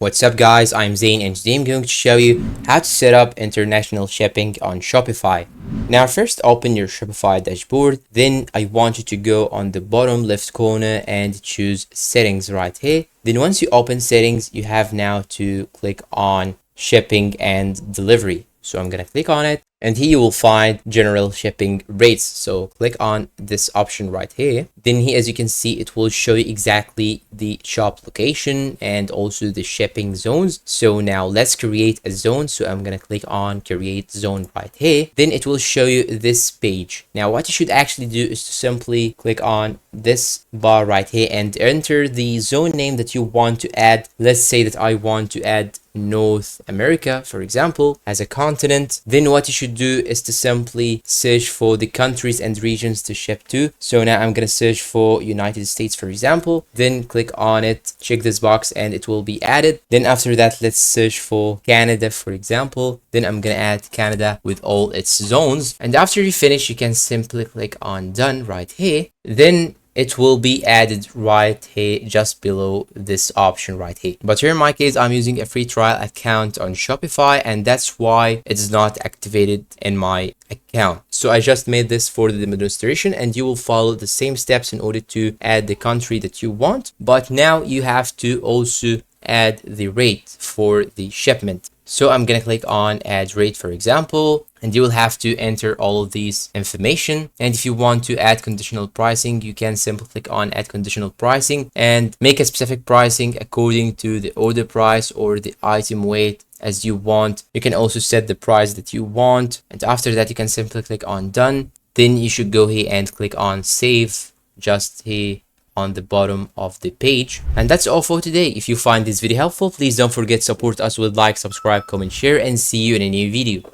What's up guys, I'm Zain and today I'm going to show you how to set up international shipping on Shopify. Now first open your Shopify dashboard, then I want you to go on the bottom left corner and choose settings right here. Then once you open settings, you have now to click on shipping and delivery. So I'm gonna click on it and here you will find general shipping rates. So click on this option right here. Then here, as you can see, it will show you exactly the shop location and also the shipping zones. So now let's create a zone. So I'm gonna click on create zone right here. Then it will show you this page. Now what you should actually do is to simply click on this bar right here and enter the zone name that you want to add. Let's say that I want to add North America, for example, as a continent. Then what you should do is to simply search for the countries and regions to ship to. So now I'm gonna search for United States, for example, then click on it, check this box and it will be added. Then after that, let's search for Canada, for example. Then I'm gonna add Canada with all its zones. And after you finish, you can simply click on done right here. Then it will be added right here just below this option right here. But here in my case, I'm using a free trial account on Shopify and that's why it's not activated in my account. So I just made this for the demonstration and you will follow the same steps in order to add the country that you want. But now you have to also add the rate for the shipment. So I'm gonna click on add rate, for example, and you will have to enter all of these information. And if you want to add conditional pricing, you can simply click on add conditional pricing and make a specific pricing according to the order price or the item weight as you want. You can also set the price that you want. And after that, you can simply click on done. Then you should go here and click on save just here on the bottom of the page. And that's all for today. If you find this video helpful, please don't forget to support us with like, subscribe, comment, share, and see you in a new video.